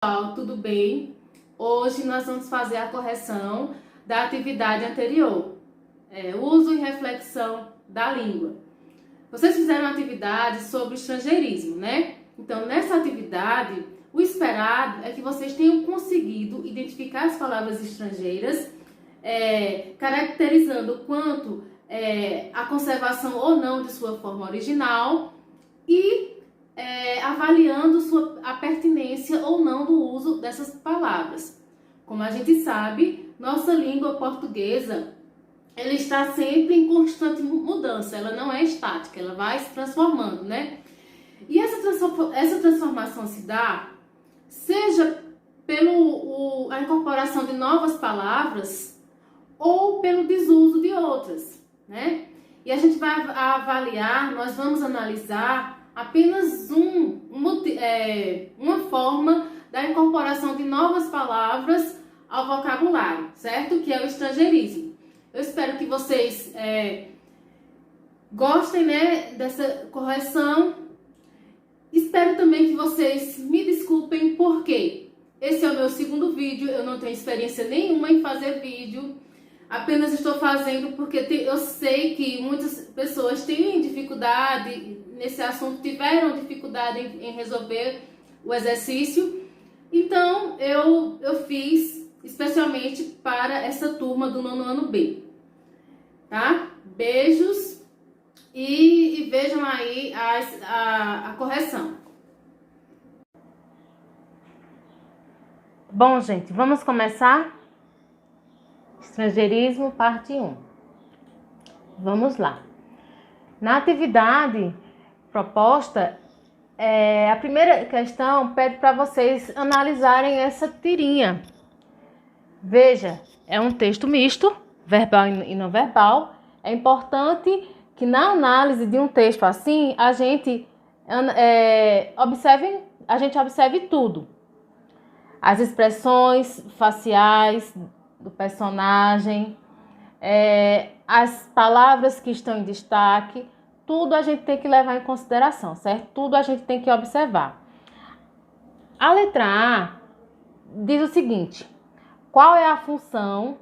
Pessoal, tudo bem? Hoje nós vamos fazer a correção da atividade anterior, uso e reflexão da língua. Vocês fizeram uma atividade sobre estrangeirismo, né? Então, nessa atividade, o esperado é que vocês tenham conseguido identificar as palavras estrangeiras, caracterizando quanto a conservação ou não de sua forma original e avaliando a pertinência ou não do uso dessas palavras. Como a gente sabe, nossa língua portuguesa ela está sempre em constante mudança, ela não é estática, ela vai se transformando, né? E essa transformação se dá seja pela incorporação de novas palavras ou pelo desuso de outras, né? E a gente vai avaliar, nós vamos analisar apenas uma forma da incorporação de novas palavras ao vocabulário, certo? Que é o estrangeirismo. Eu espero que vocês gostem, né, dessa correção. Espero também que vocês me desculpem porque esse é o meu segundo vídeo, eu não tenho experiência nenhuma em fazer vídeo. Apenas estou fazendo porque eu sei que muitas pessoas têm dificuldade nesse assunto, tiveram dificuldade em resolver o exercício. Então, eu fiz especialmente para essa turma do nono ano B. Tá? Beijos e vejam aí a correção. Bom, gente, vamos começar? Estrangeirismo, parte 1. Vamos lá. Na atividade proposta, a primeira questão pede para vocês analisarem essa tirinha. Veja, é um texto misto, verbal e não verbal. É importante que na análise de um texto assim, a gente observe tudo. As expressões faciais do personagem, as palavras que estão em destaque, tudo a gente tem que levar em consideração, certo? Tudo a gente tem que observar. A letra A diz o seguinte: qual é a função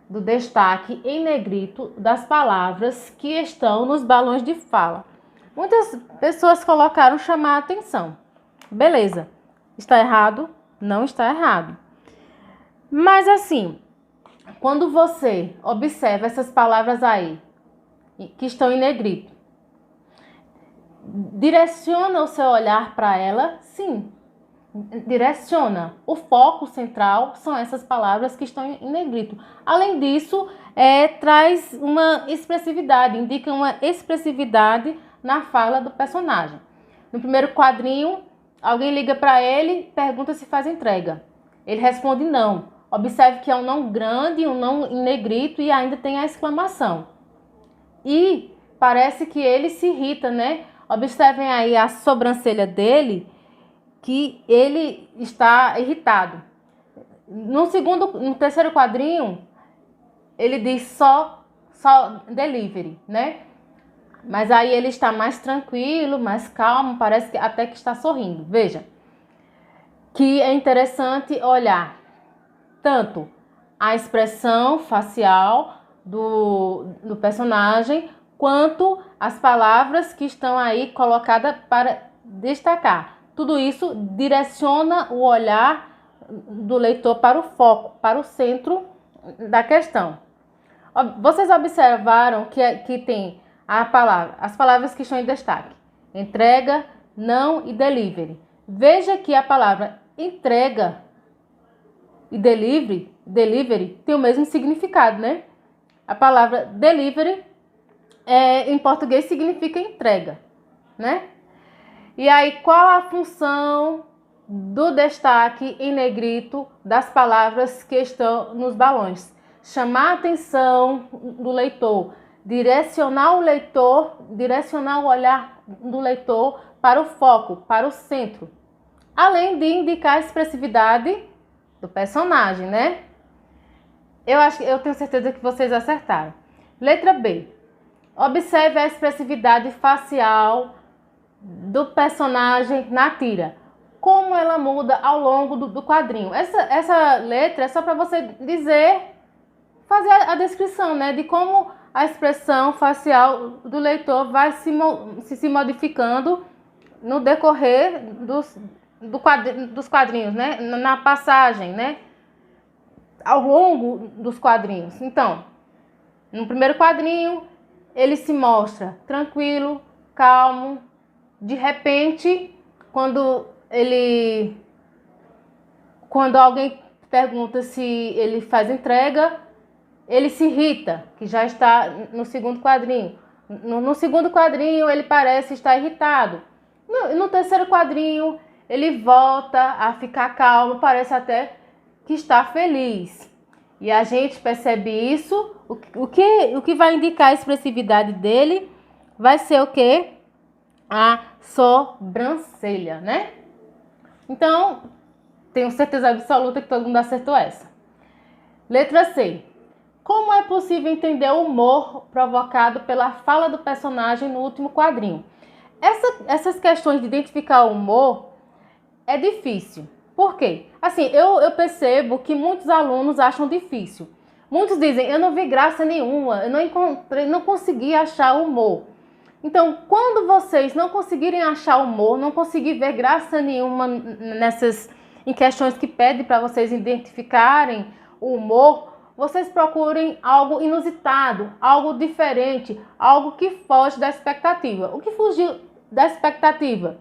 do destaque em negrito das palavras que estão nos balões de fala? Muitas pessoas colocaram chamar a atenção. Beleza. Está errado? Não está errado. Mas assim, quando você observa essas palavras aí, que estão em negrito, direciona o seu olhar para ela? Sim, direciona. O foco central são essas palavras que estão em negrito. Além disso, traz uma expressividade, indica uma expressividade na fala do personagem. No primeiro quadrinho, alguém liga para ele, pergunta se faz entrega. Ele responde não. Observe que é um não grande, um não em negrito e ainda tem a exclamação. E parece que ele se irrita, né? Observem aí a sobrancelha dele, que ele está irritado. No terceiro quadrinho, ele diz só delivery, né? Mas aí ele está mais tranquilo, mais calmo, parece que até que está sorrindo. Veja, que é interessante olhar tanto a expressão facial do personagem, quanto as palavras que estão aí colocadas para destacar. Tudo isso direciona o olhar do leitor para o foco, para o centro da questão. Vocês observaram que tem as palavras que estão em destaque: entrega, não e delivery. Veja que a palavra entrega e delivery tem o mesmo significado, né? A palavra delivery em português significa entrega, né? E aí, qual a função do destaque em negrito das palavras que estão nos balões? Chamar a atenção do leitor, direcionar o olhar do leitor para o foco, para o centro, além de indicar a expressividade do personagem, né? Eu tenho certeza que vocês acertaram. Letra B. Observe a expressividade facial do personagem na tira. como ela muda ao longo do quadrinho. Essa letra é só para você dizer, fazer a descrição, né, de como a expressão facial do leitor vai se modificando no decorrer dos quadrinhos, né, na passagem, né, ao longo dos quadrinhos. Então, no primeiro quadrinho, ele se mostra tranquilo, calmo. De repente, quando alguém pergunta se ele faz entrega, ele se irrita, que já está no segundo quadrinho. No segundo quadrinho, ele parece estar irritado. No terceiro quadrinho, ele volta a ficar calmo, parece até que está feliz. E a gente percebe isso. O que vai indicar a expressividade dele vai ser o quê? A sobrancelha, né? Então, tenho certeza absoluta que todo mundo acertou essa. Letra C. Como é possível entender o humor provocado pela fala do personagem no último quadrinho? Essas questões de identificar o humor é difícil. Por quê? Assim, eu percebo que muitos alunos acham difícil. Muitos dizem, eu não vi graça nenhuma, eu não consegui achar humor. Então, quando vocês não conseguirem achar humor, não conseguir ver graça nenhuma em questões que pedem para vocês identificarem o humor, vocês procurem algo inusitado, algo diferente, algo que foge da expectativa. O que fugiu da expectativa?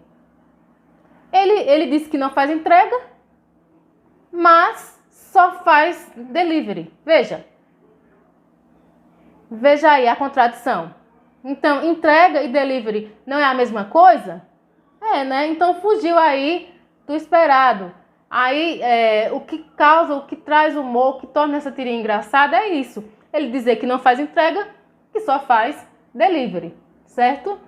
Ele disse que não faz entrega, mas só faz delivery. Veja aí a contradição. Então, entrega e delivery não é a mesma coisa? É, né? Então, fugiu aí do esperado. Aí, o que traz humor, o que torna essa tirinha engraçada é isso. Ele dizer que não faz entrega, que só faz delivery, certo?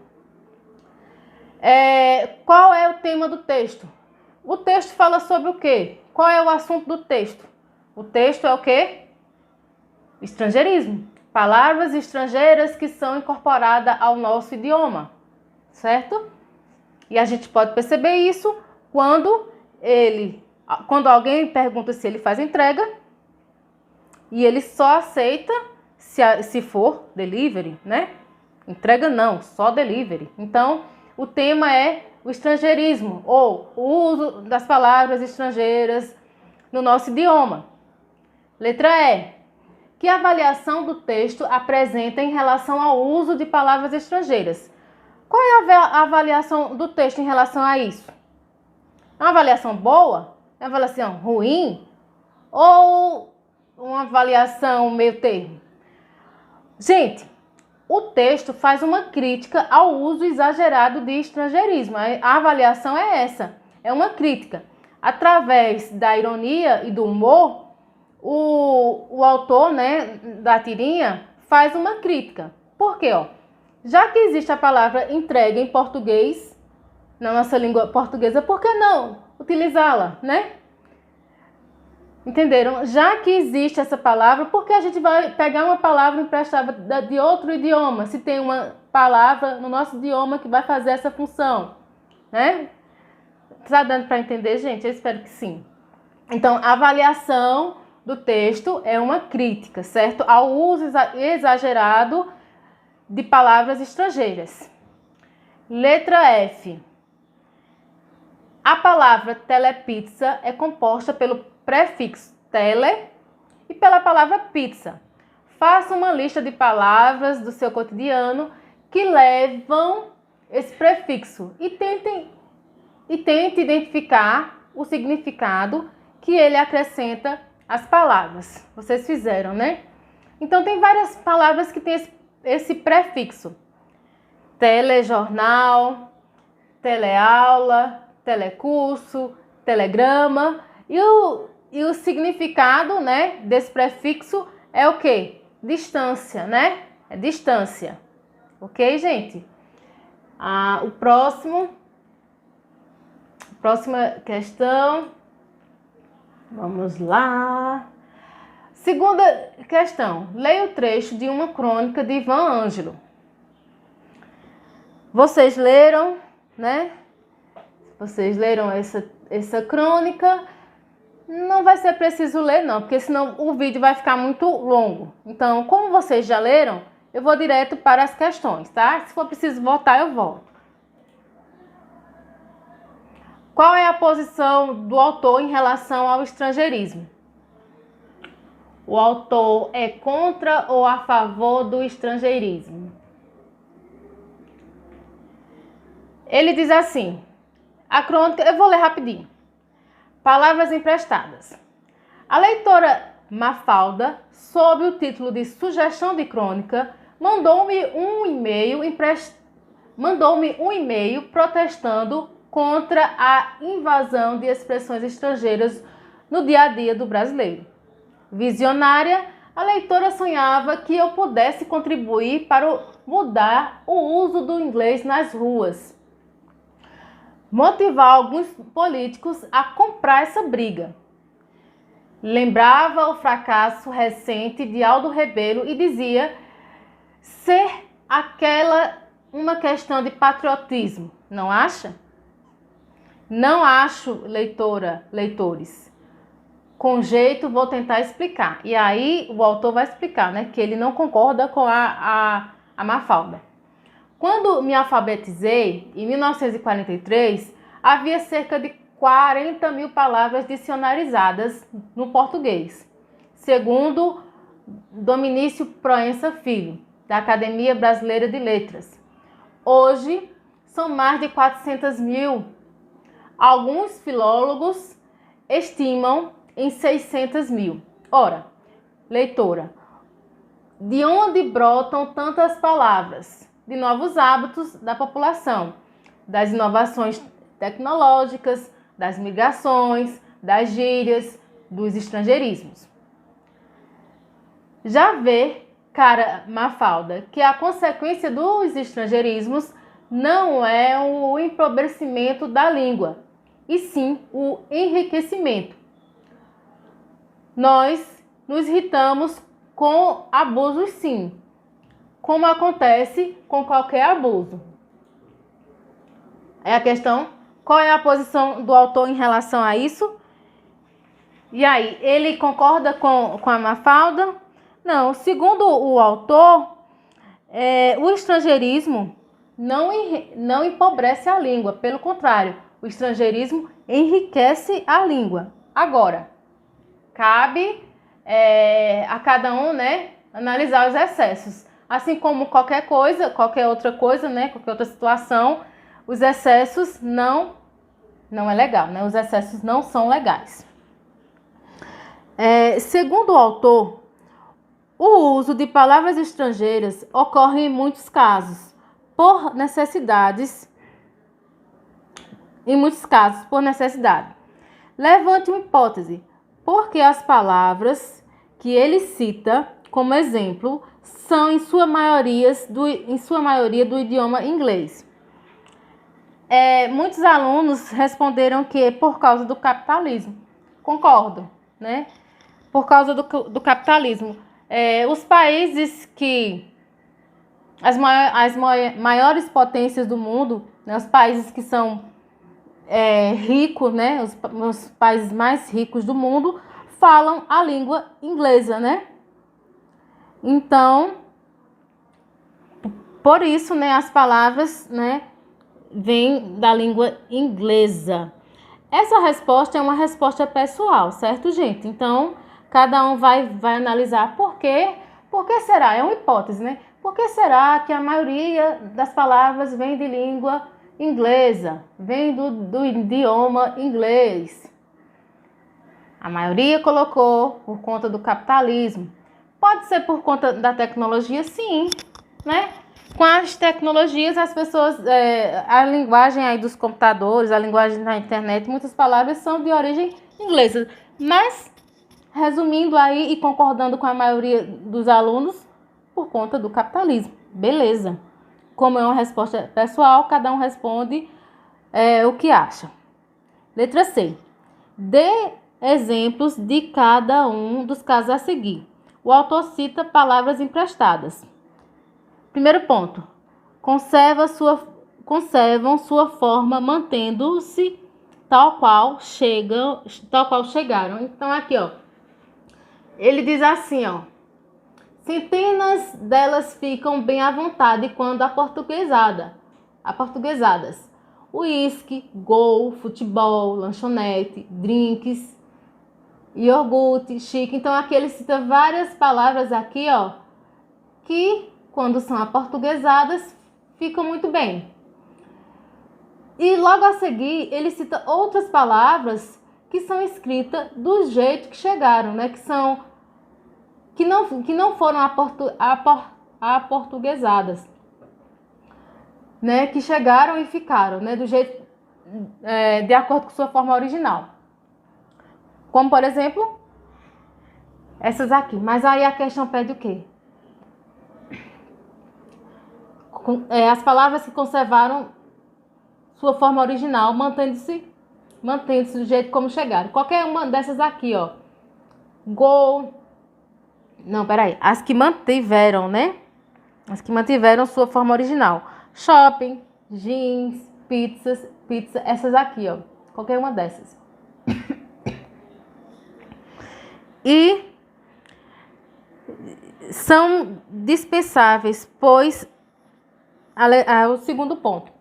Qual é o tema do texto? O texto fala sobre o quê? Qual é o assunto do texto? O texto é o quê? Estrangeirismo. Palavras estrangeiras que são incorporadas ao nosso idioma, certo? E a gente pode perceber isso quando alguém pergunta se ele faz entrega e ele só aceita se for delivery, né? Entrega não, só delivery. Então, o tema é o estrangeirismo ou o uso das palavras estrangeiras no nosso idioma. Letra E. Que avaliação do texto apresenta em relação ao uso de palavras estrangeiras? Qual é a avaliação do texto em relação a isso? É uma avaliação boa? É uma avaliação ruim? Ou uma avaliação meio termo? Gente, o texto faz uma crítica ao uso exagerado de estrangeirismo. A avaliação é essa, é uma crítica. Através da ironia e do humor, o autor, né, da tirinha faz uma crítica. Por quê? Já que existe a palavra entrega em português, na nossa língua portuguesa, por que não utilizá-la, né? Entenderam? Já que existe essa palavra, por que a gente vai pegar uma palavra emprestada de outro idioma, se tem uma palavra no nosso idioma que vai fazer essa função, né? Tá dando para entender, gente? Eu espero que sim. Então, a avaliação do texto é uma crítica, certo? Ao uso exagerado de palavras estrangeiras. Letra F. A palavra telepizza é composta pelo prefixo tele e pela palavra pizza. Faça uma lista de palavras do seu cotidiano que levam esse prefixo e tente identificar o significado que ele acrescenta às palavras. Vocês fizeram, né? Então, tem várias palavras que têm esse prefixo. Telejornal, teleaula, telecurso, telegrama. E o significado, né, desse prefixo é o quê? Distância, né? É distância. Ok, gente? Próxima questão. Vamos lá. Segunda questão. Leia o trecho de uma crônica de Ivan Ângelo. Vocês leram, né? Vocês leram essa crônica. Não vai ser preciso ler, não, porque senão o vídeo vai ficar muito longo. Então, como vocês já leram, eu vou direto para as questões, tá? Se for preciso voltar, eu volto. Qual é a posição do autor em relação ao estrangeirismo? O autor é contra ou a favor do estrangeirismo? Ele diz assim, a crônica, eu vou ler rapidinho. Palavras emprestadas. A leitora Mafalda, sob o título de Sugestão de Crônica, mandou-me um e-mail protestando contra a invasão de expressões estrangeiras no dia a dia do brasileiro. Visionária, a leitora sonhava que eu pudesse contribuir para mudar o uso do inglês nas ruas. Motivar alguns políticos a comprar essa briga. Lembrava o fracasso recente de Aldo Rebelo e dizia ser aquela uma questão de patriotismo, não acha? Não acho, leitores. Com jeito vou tentar explicar. E aí o autor vai explicar, né, que ele não concorda com a Mafalda. Quando me alfabetizei, em 1943, havia cerca de 40 mil palavras dicionarizadas no português, segundo Dominício Proença Filho, da Academia Brasileira de Letras. Hoje, são mais de 400 mil. Alguns filólogos estimam em 600 mil. Ora, leitora, de onde brotam tantas palavras? De novos hábitos da população, das inovações tecnológicas, das migrações, das gírias, dos estrangeirismos. Já vê, cara Mafalda, que a consequência dos estrangeirismos não é o empobrecimento da língua, e sim o enriquecimento. Nós nos irritamos com abusos, sim, como acontece com qualquer abuso. É a questão, qual é a posição do autor em relação a isso? E aí, ele concorda com a Mafalda? Não, segundo o autor, o estrangeirismo não empobrece a língua, pelo contrário, o estrangeirismo enriquece a língua. Agora, cabe a cada um, né, analisar os excessos. Assim como qualquer outra coisa, né, qualquer outra situação, os excessos não é legal, né? Os excessos não são legais. Segundo o autor, o uso de palavras estrangeiras ocorre em muitos casos, por necessidade. Levante uma hipótese, porque as palavras que ele cita como exemplo são em sua maioria do idioma inglês. Muitos alunos responderam que é por causa do capitalismo. Concordo, né? Por causa do capitalismo. Os países que... As maiores potências do mundo, né, os países que são ricos, né? Os países mais ricos do mundo falam a língua inglesa, né? Então, por isso, né, as palavras, né, vêm da língua inglesa. Essa resposta é uma resposta pessoal, certo, gente? Então, cada um vai analisar por quê. Por que será? É uma hipótese, né? Por que será que a maioria das palavras vem de língua inglesa? Vem do idioma inglês? A maioria colocou por conta do capitalismo. Pode ser por conta da tecnologia, sim, né? Com as tecnologias, as pessoas, a linguagem aí dos computadores, a linguagem da internet, muitas palavras são de origem inglesa. Mas, resumindo aí e concordando com a maioria dos alunos, por conta do capitalismo. Beleza. Como é uma resposta pessoal, cada um responde o que acha. Letra C. Dê exemplos de cada um dos casos a seguir. O autor cita palavras emprestadas. Primeiro ponto. Conserva conservam sua forma mantendo-se tal qual chegaram. Então aqui, ó, ele diz assim, ó: centenas delas ficam bem à vontade quando aportuguesadas. Uísque, gol, futebol, lanchonete, drinks, iogurte, chique. Então aqui ele cita várias palavras aqui, ó, que quando são aportuguesadas ficam muito bem. E logo a seguir ele cita outras palavras que são escritas do jeito que chegaram, né? Que não foram aportuguesadas, né? Que chegaram e ficaram, né? Do jeito de acordo com sua forma original. Como por exemplo essas aqui. Mas aí a questão pede o quê? As palavras que conservaram sua forma original, mantendo-se do jeito como chegaram. Qualquer uma dessas aqui, ó. Gol. Não, peraí. As que mantiveram, né? As que mantiveram sua forma original. Shopping, jeans, pizza, essas aqui, ó. Qualquer uma dessas. E são dispensáveis, pois o segundo ponto.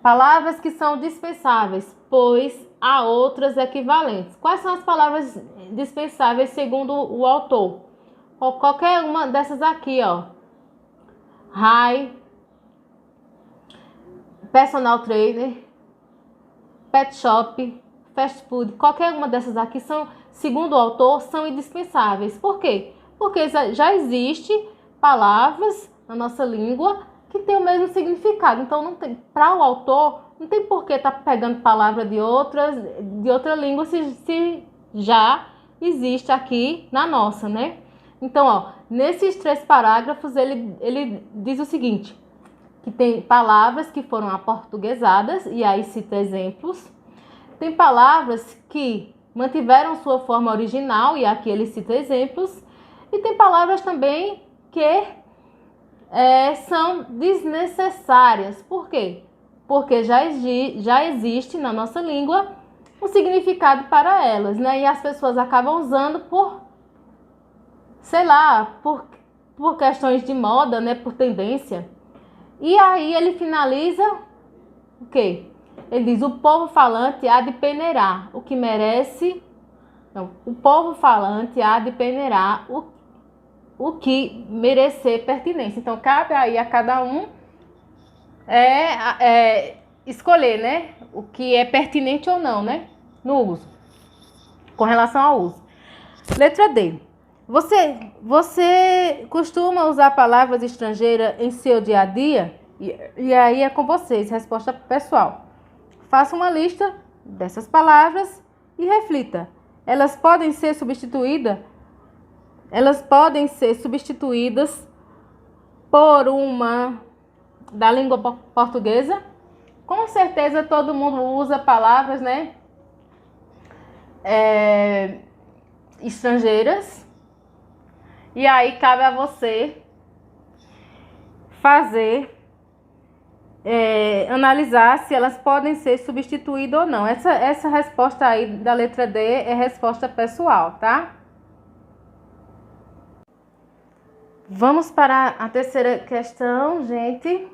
Palavras que são dispensáveis, pois há outras equivalentes. Quais são as palavras dispensáveis segundo o autor? Qualquer uma dessas aqui, ó. High, personal trainer, pet shop, fast food. Qualquer uma dessas aqui são, segundo o autor, são indispensáveis. Por quê? Porque já existe palavras na nossa língua que tem o mesmo significado. Então, não tem, para o autor, não tem por que estar pegando palavra de outra língua se já existe aqui na nossa, né? Então, ó, nesses 3 parágrafos, ele diz o seguinte, que tem palavras que foram aportuguesadas, e aí cita exemplos. Tem palavras que mantiveram sua forma original, e aqui ele cita exemplos. E tem palavras também que são desnecessárias. Por quê? Porque já existe na nossa língua um significado para elas, né? E as pessoas acabam usando por questões de moda, né? Por tendência. E aí ele finaliza o quê? Ele diz: o povo falante há de peneirar o que merece. Não, o povo falante há de peneirar o que merecer pertinência. Então, cabe aí a cada um escolher, né? O que é pertinente ou não, né? No uso. Com relação ao uso. Letra D. Você costuma usar palavras estrangeiras em seu dia a dia? E aí é com vocês, resposta pessoal. Faça uma lista dessas palavras e reflita. Elas podem ser substituídas por uma da língua portuguesa. Com certeza todo mundo usa palavras, né? Estrangeiras. E aí cabe a você analisar se elas podem ser substituídas ou não. Essa resposta aí da letra D é resposta pessoal, tá? Vamos para a terceira questão, gente.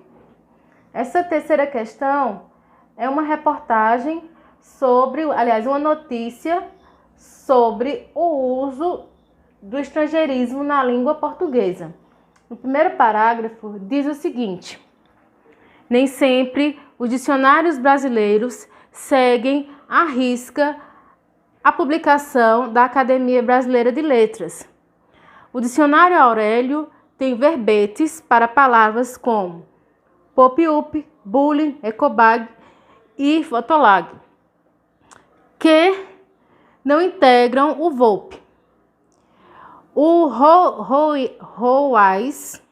Essa terceira questão é uma reportagem uma notícia sobre o uso do estrangeirismo na língua portuguesa. No primeiro parágrafo diz o seguinte: nem sempre os dicionários brasileiros seguem à risca a publicação da Academia Brasileira de Letras. O dicionário Aurélio tem verbetes para palavras como pop-up, bullying, ecobag e fotolag, que não integram o VOP. O ROAS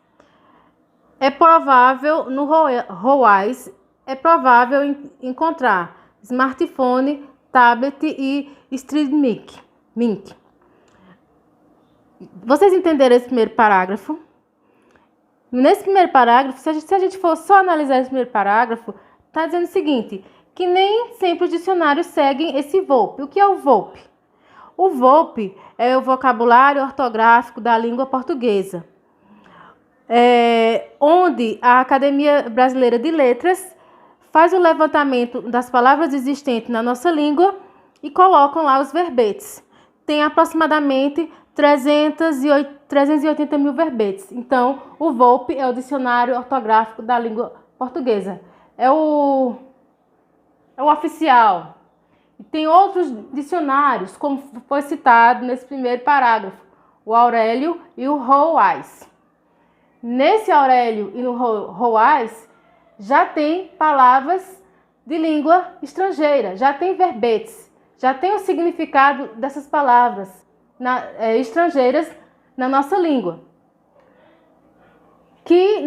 é provável encontrar smartphone, tablet e streaming. Vocês entenderam esse primeiro parágrafo? Nesse primeiro parágrafo, se a gente for só analisar esse primeiro parágrafo, está dizendo o seguinte, que nem sempre os dicionários seguem esse VOP. O que é o VOP? O VOP é o vocabulário ortográfico da língua portuguesa, onde a Academia Brasileira de Letras faz o levantamento das palavras existentes na nossa língua e colocam lá os verbetes. Tem aproximadamente 380 mil verbetes. Então, o VOP é o Dicionário Ortográfico da Língua Portuguesa. É o oficial. E tem outros dicionários, como foi citado nesse primeiro parágrafo, o Aurélio e o Roais. Nesse Aurélio e no Roais, já tem palavras de língua estrangeira, já tem verbetes, já tem o significado dessas palavras estrangeiras na nossa língua. Que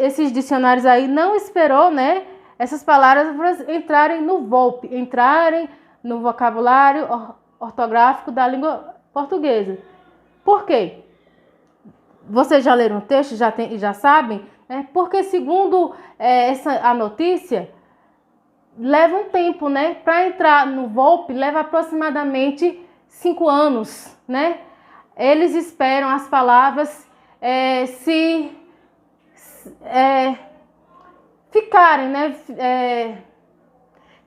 esses dicionários aí não esperou, né, essas palavras entrarem no VOP, entrarem no vocabulário ortográfico da língua portuguesa. Por quê? Vocês já leram o texto e já sabem? Porque segundo a notícia, leva um tempo, né? Para entrar no VOP, leva aproximadamente 5 anos, né? Eles esperam as palavras ficarem, né?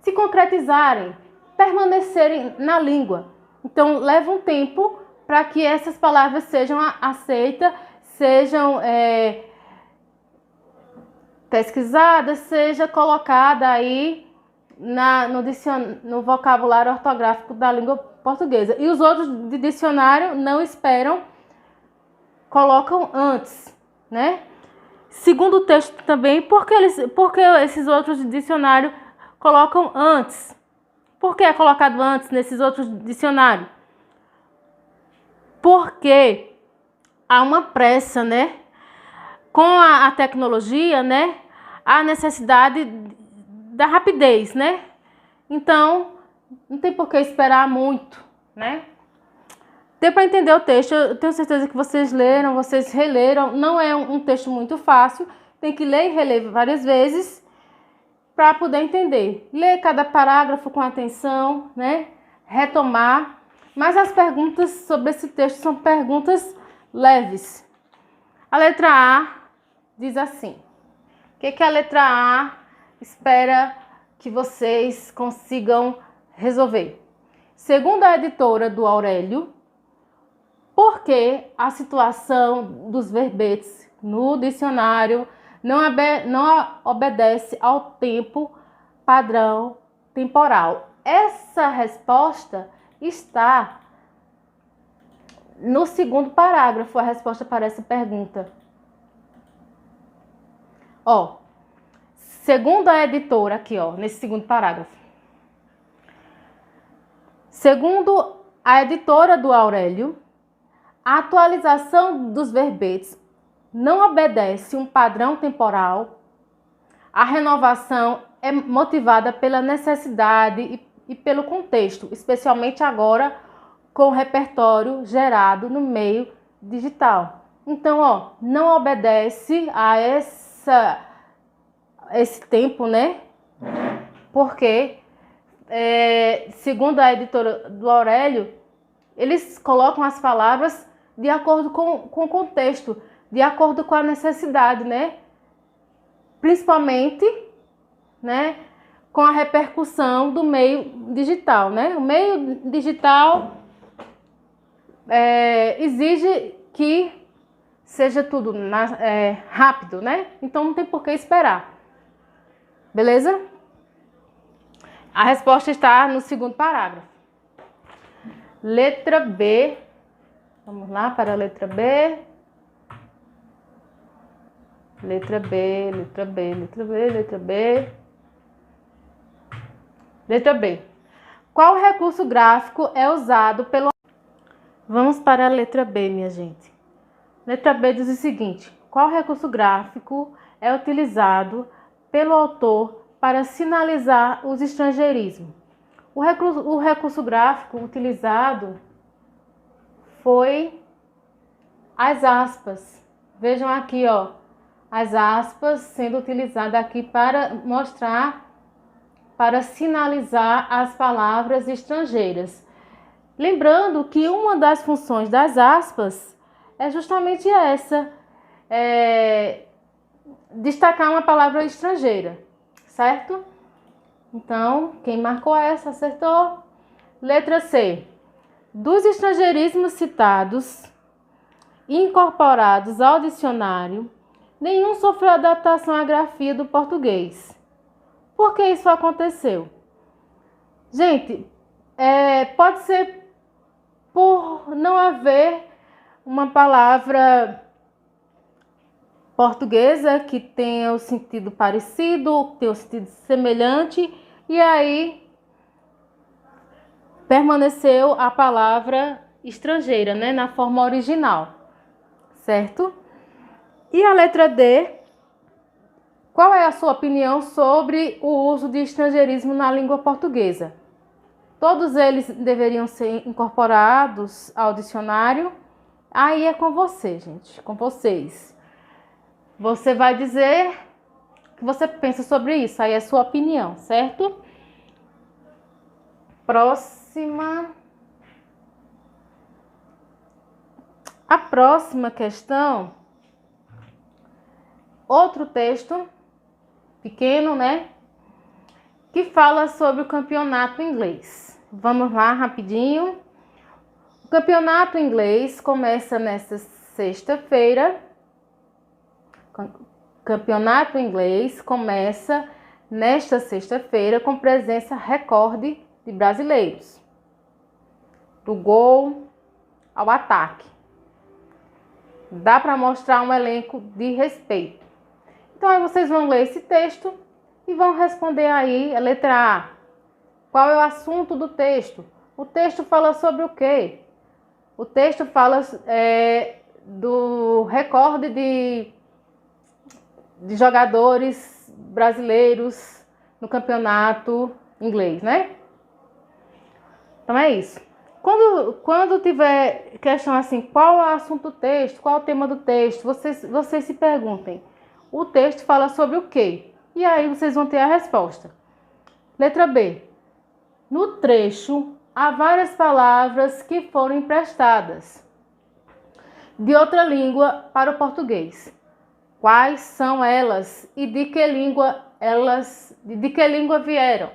Se concretizarem, permanecerem na língua. Então, leva um tempo para que essas palavras sejam aceitas, sejam pesquisadas, seja colocada aí no vocabulário ortográfico da língua portuguesa. E os outros de dicionário não esperam, colocam antes, né? Segundo o texto também, porque esses outros dicionários colocam antes? Por que é colocado antes nesses outros dicionários? Porque há uma pressa, né? Com a tecnologia, né? A necessidade da rapidez, né? Então, não tem por que esperar muito, né? Deu para entender o texto, eu tenho certeza que vocês leram, vocês releram. Não é um texto muito fácil, tem que ler e reler várias vezes para poder entender. Ler cada parágrafo com atenção, né? Retomar. Mas as perguntas sobre esse texto são perguntas leves. A letra A diz assim: o que a letra A espera que vocês consigam resolver? Segundo a editora do Aurélio, por que a situação dos verbetes no dicionário não obedece ao tempo padrão temporal? Essa resposta está no segundo parágrafo, a resposta para essa pergunta. Segundo a editora aqui, nesse segundo parágrafo. Segundo a editora do Aurélio, a atualização dos verbetes não obedece um padrão temporal. A renovação é motivada pela necessidade e pelo contexto, especialmente agora com o repertório gerado no meio digital. Então, não obedece a esse tempo, né? Porque, segundo a editora do Aurélio, eles colocam as palavras de acordo com o contexto, de acordo com a necessidade, né? Principalmente, né, com a repercussão do meio digital, né? O meio digital exige que seja tudo rápido, né? Então não tem por que esperar. Beleza? A resposta está no segundo parágrafo. Letra B. Vamos lá para a letra B. Letra B, letra B, letra B, letra B. Letra B. Qual recurso gráfico é usado pelo... Vamos para a letra B, minha gente. Letra B diz o seguinte: qual recurso gráfico é utilizado pelo autor para sinalizar os estrangeirismos? O recurso gráfico utilizado foi as aspas, Vejam aqui, ó, as aspas sendo utilizadas aqui para mostrar, para sinalizar as palavras estrangeiras. Lembrando que uma das funções das aspas é justamente essa, destacar uma palavra estrangeira, certo? Então, quem marcou essa acertou. Letra C. Dos estrangeirismos citados e incorporados ao dicionário, nenhum sofreu adaptação à grafia do português. Por que isso aconteceu? Gente, pode ser por não haver uma palavra portuguesa que tenha o sentido parecido, tenha o sentido semelhante, e aí permaneceu a palavra estrangeira, né, na forma original, certo? E a letra D, qual é a sua opinião sobre o uso de estrangeirismo na língua portuguesa? Todos eles deveriam ser incorporados ao dicionário? Aí é com você, gente, com vocês. Você vai dizer o que você pensa sobre isso, aí é a sua opinião, certo? Próxima. A próxima questão, outro texto pequeno, né? Que fala sobre o campeonato inglês. Vamos lá, rapidinho. O campeonato inglês começa nesta sexta-feira. Campeonato inglês começa nesta sexta-feira com presença recorde de brasileiros, do gol ao ataque. Dá para mostrar um elenco de respeito. Então aí vocês vão ler esse texto e vão responder aí a letra A. Qual é o assunto do texto? O texto fala sobre o quê? O texto fala do recorde de jogadores brasileiros no campeonato inglês, né? Então é isso. Quando tiver questão assim, qual é o assunto do texto, qual é o tema do texto, vocês se perguntem. O texto fala sobre o quê? E aí vocês vão ter a resposta. Letra B. No trecho, há várias palavras que foram emprestadas de outra língua para o português. Quais são elas e de que língua vieram?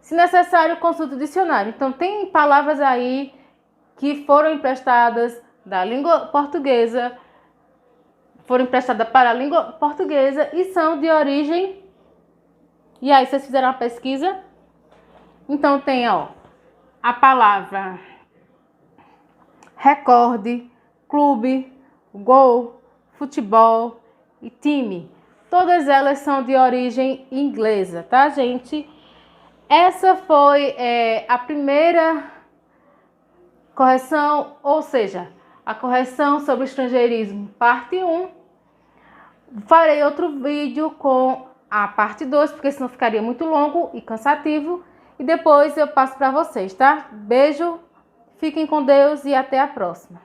Se necessário, consulte o dicionário. Então, tem palavras aí que foram emprestadas da língua portuguesa, foram emprestadas para a língua portuguesa e são de origem. E aí, vocês fizeram uma pesquisa? Então, tem, ó, a palavra recorde, clube, gol, futebol e time. Todas elas são de origem inglesa, tá, gente? Essa foi a primeira correção, ou seja, a correção sobre o estrangeirismo, parte 1. Farei outro vídeo com a parte 2, porque senão ficaria muito longo e cansativo. E depois eu passo para vocês, tá? Beijo, fiquem com Deus e até a próxima.